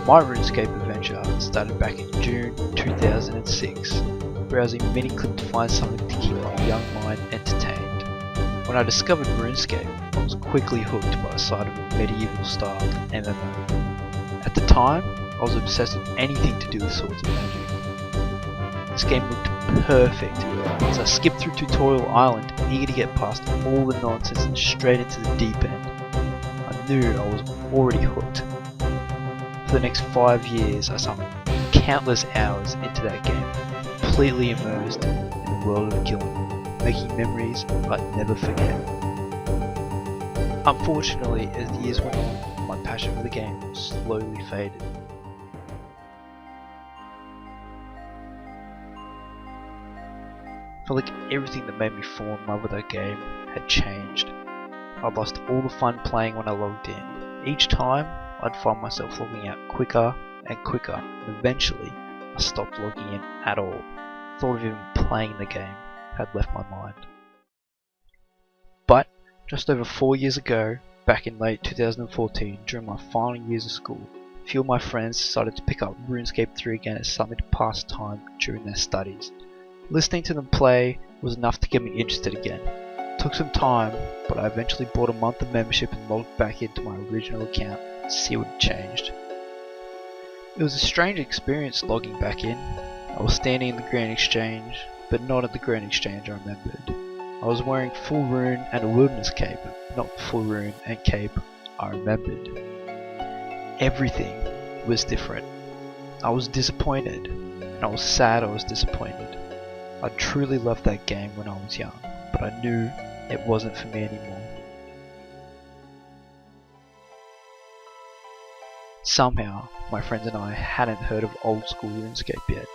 My RuneScape adventure started back in June 2006, browsing Miniclip to find something to keep my young mind entertained. When I discovered RuneScape, I was quickly hooked by the sight of a medieval style MMO. At the time, I was obsessed with anything to do with swords and magic. This game looked perfect as I skipped through Tutorial Island, eager to get past all the nonsense and straight into the deep end. I knew I was already hooked. For the next 5 years, I sunk countless hours into that game, completely immersed in the world of killing, making memories I'd never forget. Unfortunately, as the years went on, my passion for the game slowly faded. I felt like everything that made me fall in love with that game had changed. I'd lost all the fun playing when I logged in. Each time, I'd find myself logging out quicker and quicker, and eventually I stopped logging in at all. Thought of even playing the game had left my mind. But just over 4 years ago, back in late 2014, during my final years of school, a few of my friends decided to pick up RuneScape 3 again as something to pass time during their studies. Listening to them play was enough to get me interested again. It took some time, but I eventually bought a month of membership and logged back into my original account to see what had changed. It was a strange experience logging back in. I was standing in the Grand Exchange, but not at the Grand Exchange I remembered. I was wearing full rune and a wilderness cape, not the full rune and cape I remembered. Everything was different. I was disappointed, and I was sad I was disappointed. I truly loved that game when I was young, but I knew it wasn't for me anymore. Somehow, my friends and I hadn't heard of old school RuneScape yet.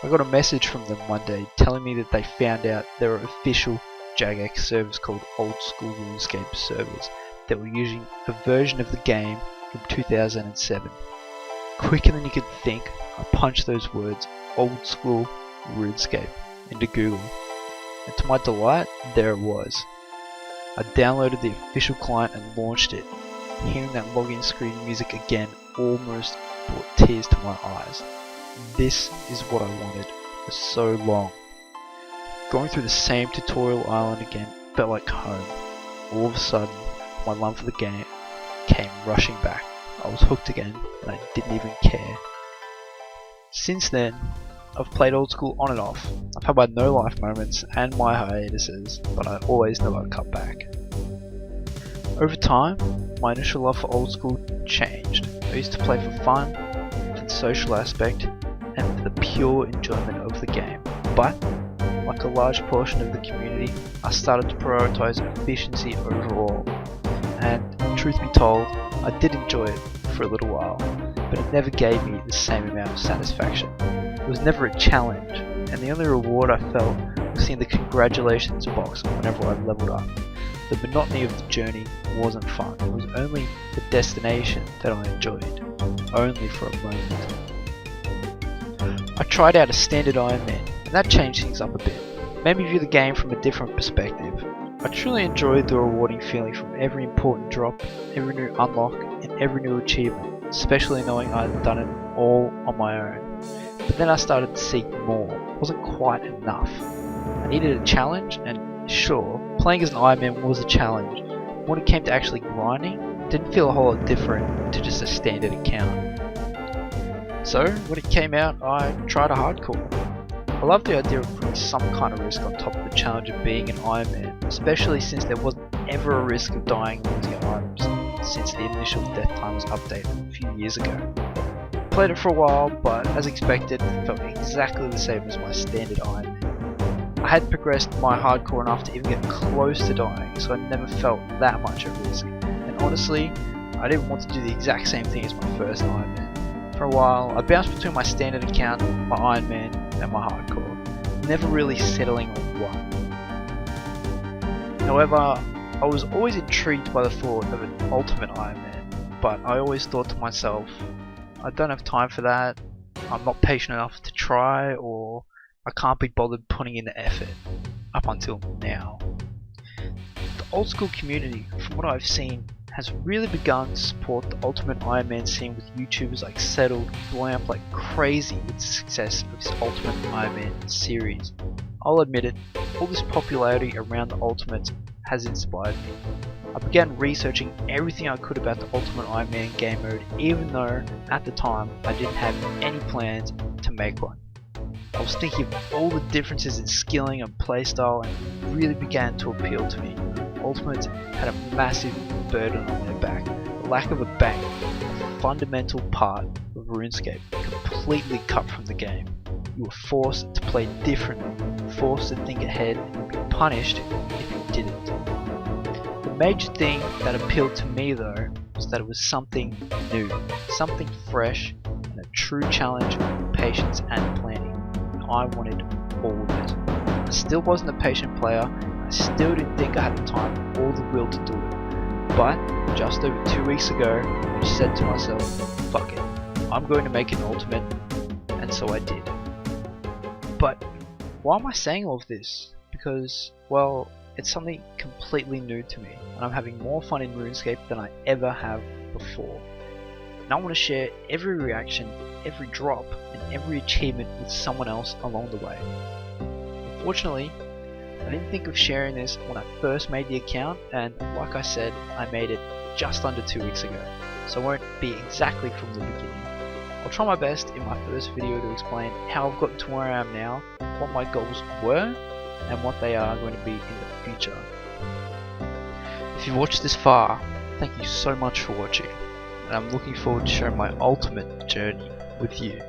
I got a message from them one day telling me that they found out there were official Jagex servers called Old School RuneScape servers that were using a version of the game from 2007. Quicker than you could think, I punched those words, Old School RuneScape, into Google, and to my delight, there it was. I downloaded the official client and launched it. Hearing that login screen music again almost brought tears to my eyes. This is what I wanted for so long. Going through the same tutorial island again felt like home. All of a sudden, my love for the game came rushing back. I was hooked again, and I didn't even care. Since then, I've played old school on and off. I've had my no life moments and my hiatuses, but I always know I'd cut back. Over time, my initial love for old school changed. I used to play for fun, for the social aspect, and for the pure enjoyment of the game. But, like a large portion of the community, I started to prioritize efficiency overall. And, truth be told, I did enjoy it for a little while, but it never gave me the same amount of satisfaction. It was never a challenge, and the only reward I felt was seeing the congratulations box whenever I leveled up. The monotony of the journey wasn't fun. It was only the destination that I enjoyed, only for a moment. I tried out a standard Iron Man, and that changed things up a bit. Made me view the game from a different perspective. I truly enjoyed the rewarding feeling from every important drop, every new unlock, and every new achievement, especially knowing I had done it all on my own. But then I started to seek more. It wasn't quite enough. I needed a challenge, and sure, playing as an Iron Man was a challenge. When it came to actually grinding, it didn't feel a whole lot different to just a standard account. So, when it came out, I tried a hardcore. I loved the idea of putting some kind of risk on top of the challenge of being an Iron Man, especially since there wasn't ever a risk of dying losing items since the initial death time was updated a few years ago. Played it for a while, but as expected, it felt exactly the same as my standard Iron Man. I had progressed my hardcore enough to even get close to dying, so I never felt that much at risk. And honestly, I didn't want to do the exact same thing as my first Iron Man. For a while, I bounced between my standard account, my Iron Man, and my hardcore, never really settling on one. However, I was always intrigued by the thought of an ultimate Iron Man, but I always thought to myself, I don't have time for that, I'm not patient enough to try, or I can't be bothered putting in the effort, up until now. The old school community, from what I've seen, has really begun to support the Ultimate Iron Man scene, with YouTubers like Settled blowing up like crazy with the success of his Ultimate Iron Man series. I'll admit it, all this popularity around the Ultimates has inspired me. I began researching everything I could about the Ultimate Iron Man game mode, even though at the time I didn't have any plans to make one. I was thinking of all the differences in skilling and playstyle, and it really began to appeal to me. Ultimates had a massive burden on their back. The lack of a bank, a fundamental part of RuneScape, completely cut from the game. You were forced to play differently, forced to think ahead, and be punished if you didn't. The major thing that appealed to me though was that it was something new, something fresh, and a true challenge of patience and planning. And I wanted all of it. I still wasn't a patient player, I still didn't think I had the time or the will to do it. But just over 2 weeks ago, I said to myself, fuck it, I'm going to make an ultimate, and so I did. But why am I saying all of this? Because, well, it's something completely new to me, and I'm having more fun in RuneScape than I ever have before. And I want to share every reaction, every drop, and every achievement with someone else along the way. Unfortunately, I didn't think of sharing this when I first made the account, and like I said, I made it just under 2 weeks ago, so it won't be exactly from the beginning. I'll try my best in my first video to explain how I've gotten to where I am now, what my goals were, and what they are going to be in the future. If you've watched this far, thank you so much for watching, and I'm looking forward to sharing my ultimate journey with you.